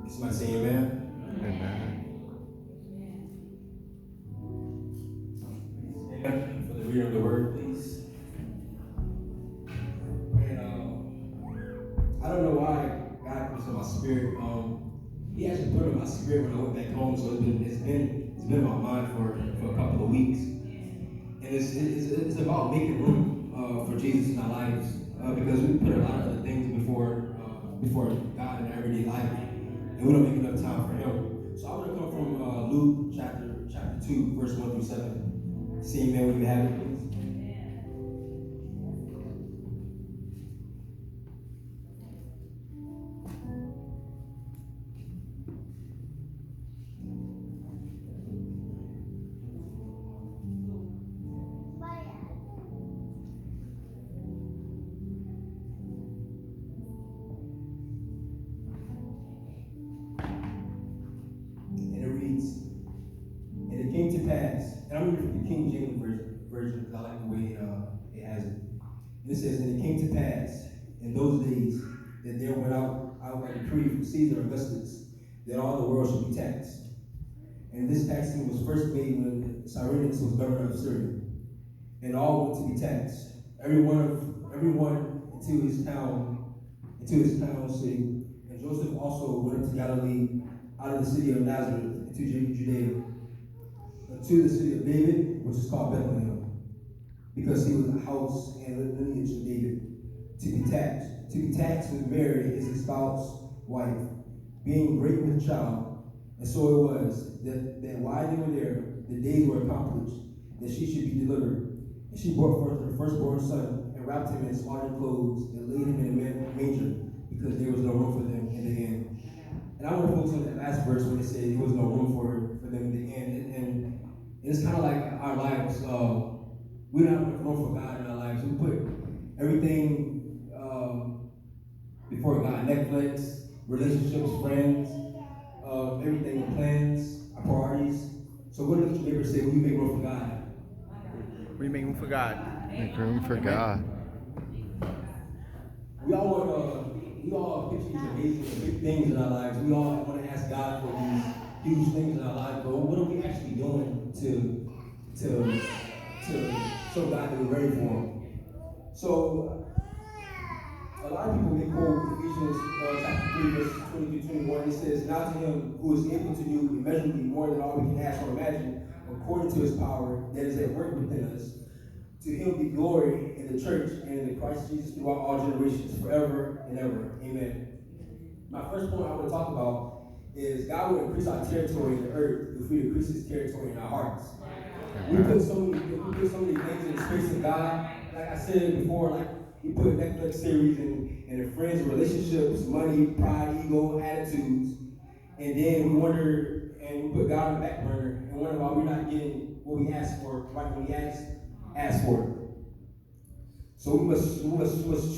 Somebody say amen. Amen. For the reading of the word, please. And I don't know why God put this in my spirit. He actually put it in my spirit when I went back home, so it's been in my mind for a couple of weeks. And it's about making room for Jesus in our lives, because we put a lot of other things before God in our everyday life, and we don't make enough time for Him. So I want to come from Luke chapter 2, verse 1 through 7. See, man, when you have it, please. And it reads, and it came to pass, and I'm reading from the King James version because I like the way it has it. And it says, and it came to pass in those days that there went out a decree from Caesar Augustus that all the world should be taxed. And this taxing was first made when Cyrenius was governor of Syria. And all went to be taxed, everyone into his town city. And Joseph also went up to Galilee, out of the city of Nazareth, into Judea, to the city of David, which is called Bethlehem, because he was the house and lineage of David, to be taxed with Mary, his spouse, wife, being great with child. And so it was that while they were there, the days were accomplished, that she should be delivered. And she brought forth her firstborn son, and wrapped him in swaddling clothes, and laid him in a manger, because there was no room for them in the inn. And I want to focus on that last verse when it said there was no room for them in the inn. And it's kind of like our lives. We don't have enough room for God in our lives. We put everything before God. Netflix, relationships, friends, everything, plans, our priorities. So what did your neighbor say when you make room for God? We make room for God. Make room for God. We all picture these amazing big things in our lives. We all want to ask God for these huge things in our lives, but what are we actually doing to show God that we're ready for Him? So a lot of people may quote Ephesians chapter 3, verses 20 through 21. It says, now to Him who is able to do immeasurably more than all we can ask or imagine, according to His power that is at work within us. To Him be glory in the church and in Christ Jesus throughout all generations, forever and ever. Amen. My first point I want to talk about is God will increase our territory in the earth if we increase His territory in our hearts. We put so many things in the space of God. Like I said before, like we put Netflix series and friends, relationships, money, pride, ego, attitudes, and then we wonder and we put God on the back burner and wonder why we're not getting what we ask for right when we ask for it. So we must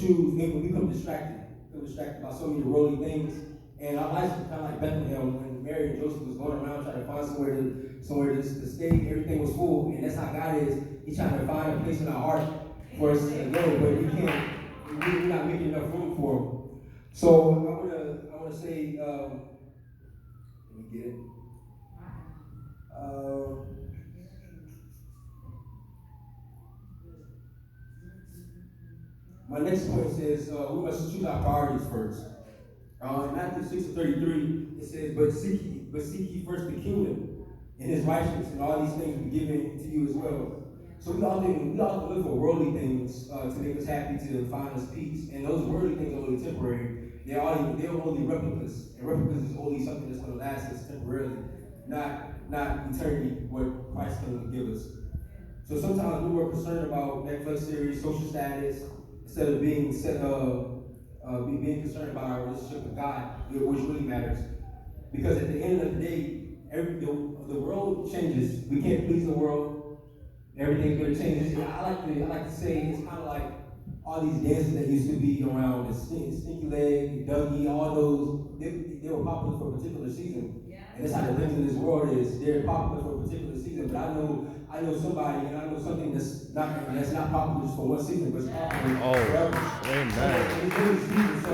choose. We become distracted. We're distracted by so many worldly things. And our lives are kind of like Bethlehem when Mary and Joseph was going around trying to find somewhere to stay. Everything was full, and that's how God is. He's trying to find a place in our heart for us to go, but we can't. We're not making enough room for Him. So I want to say, let me get it. My next point says we must choose our priorities first. In Matthew 6:33, it says, but seek ye first the kingdom and His righteousness, and all these things will be given to you as well. So we often look for worldly things to make us happy, to find us peace, and those worldly things are only temporary. They're only replicas, and replicas is only something that's going to last us temporarily, not eternity, what Christ can give us. So sometimes we're more concerned about Netflix series, social status, instead of being concerned about our relationship with God, which really matters. Because at the end of the day, the world changes. We can't please the world. Everything's going to change. I like to say it's kind of like all these dances that used to be around, the stinky leg, Dougie, all those. They were popular for a particular season. Yeah. And that's how the things in this world is. They're popular for a particular season. But I know somebody, and I know something that's not popular just for one season, but it's popular forever. Amen. So,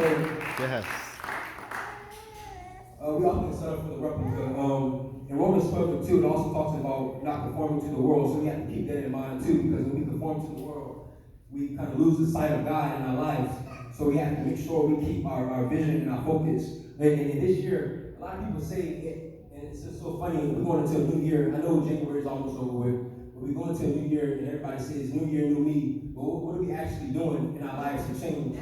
yes. we often settle for the replica. In Romans 12:2, it also talks about not conforming to the world, so we have to keep that in mind too, because when we conform to the world, we kind of lose the sight of God in our lives. So we have to make sure we keep our vision and our focus. And this year, a lot of people say, and it's just so funny, we're going into a new year. I know January is almost over with, but we're going into a new year, and everybody says, new year, new me. But what are we actually doing in our lives to change?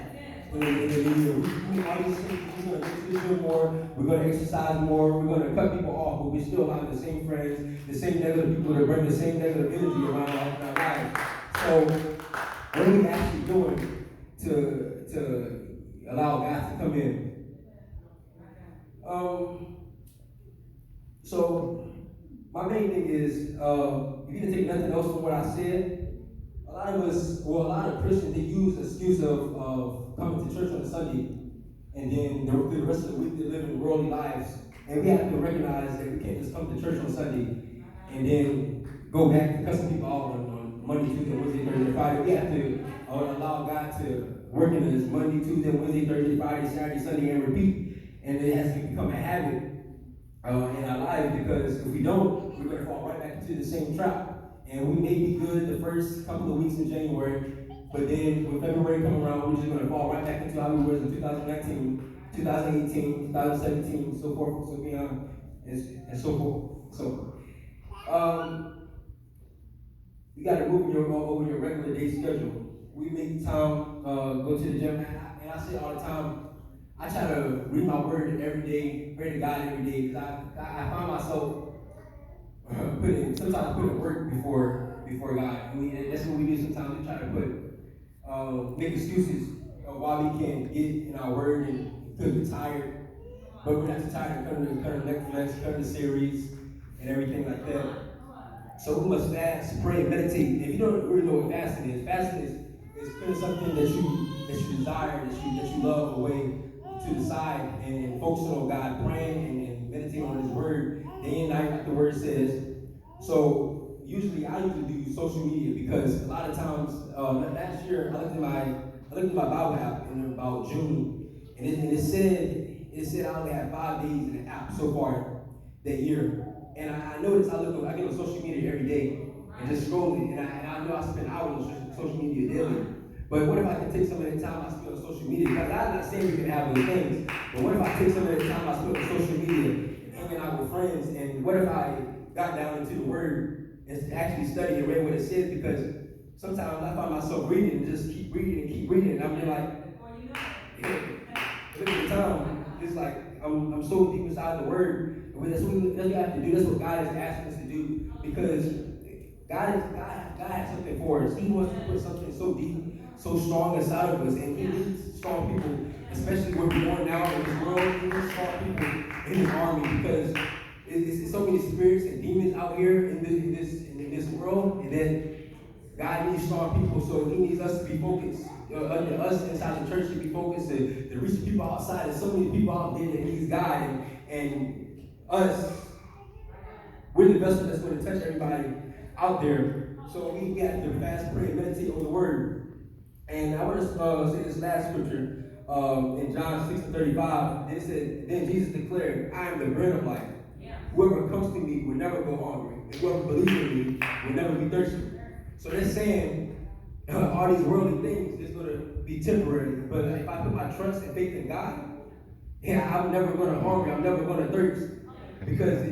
In the new year, we all these things, we're going to do this year more, we're going to exercise more, we're going to cut people off, but we still have the same friends, the same negative people that bring the same negative energy around our lives. So, what are we actually doing to allow God to come in? So, my main thing is, if you didn't take nothing else from what I said, a lot of Christians, they use the excuse of coming to church on a Sunday, and then the rest of the week they're living worldly lives. And we have to recognize that we can't just come to church on Sunday and then go back to cussing people out on Monday, Tuesday, Wednesday, Thursday, Friday. We have to allow God to work in us Monday, Tuesday, Wednesday, Thursday, Friday, Saturday, Sunday, and repeat. And it has to become a habit in our lives, because if we don't, we're going to fall right back into the same trap. And we may be good the first couple of weeks in January, but then when February comes around, we're just going to fall right back into how we were in 2019, 2018, 2017, so forth, so beyond, and so forth. So, you got to move over your regular day schedule. We make time, go to the gym, and I say all the time, I try to read my word every day, pray to God every day, because I find myself sometimes putting work before God. That's what we do sometimes. We try to make excuses of why we can't get in our word, and because we're tired. But we're not too tired of cutting Netflix, cutting the series, and everything like that. So we must fast, pray, meditate. If you don't really know what fasting is putting something that you desire, that you love away to the side, and focusing on God, praying and meditating on His word day and night, like the word says. So I usually do social media, because a lot of times last year I looked at my Bible app in about June, and it said I only had 5 days in the app so far that year. And I noticed I get on social media every day and just scrolling, and I know I spend hours on social media daily. But what if I could take some of the time I spend on social media? Because I'm not saying we can have those things, but what if I take some of the time I spend on social media and hanging out with friends, and what if I got down into the word and actually study and read what it says? Because sometimes I find myself reading and just keep reading, and I'm just like, yeah, look at the time. It's like I'm so deep inside the word. That's what we have to do. That's what God is asking us to do, because God has something for us. He wants to put something so deep, so strong inside of us, and He needs strong people, especially where we're going now in this world. He needs strong people in His army, because it's so many spirits and demons out here in this world, and then God needs strong people, so He needs us to be focused. Us inside the church to be focused, to reach the people outside. There's so many people out there that needs God, and us, we're the vessel that's going to touch everybody out there. So we have to fast, pray, and meditate on the word. And I want to say this last scripture in John 6:35. It said, then Jesus declared, I am the bread of life. Whoever comes to me will never go hungry, and whoever believes in me will never be thirsty. So they're saying all these worldly things is going to be temporary, but if I put my trust and faith in God, I'm never going to hunger, I'm never going to thirst, because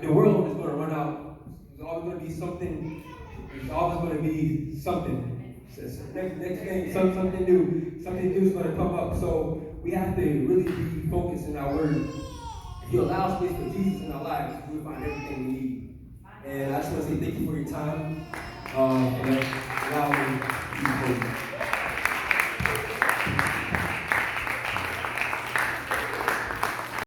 the world is going to run out. It's always going to be something. It's always going to be something. Next thing, something new. Something new is going to come up. So we have to really be focused in our word. If you allow space for Jesus in our lives, we'll find everything we need. And I just want to say thank you for your time. And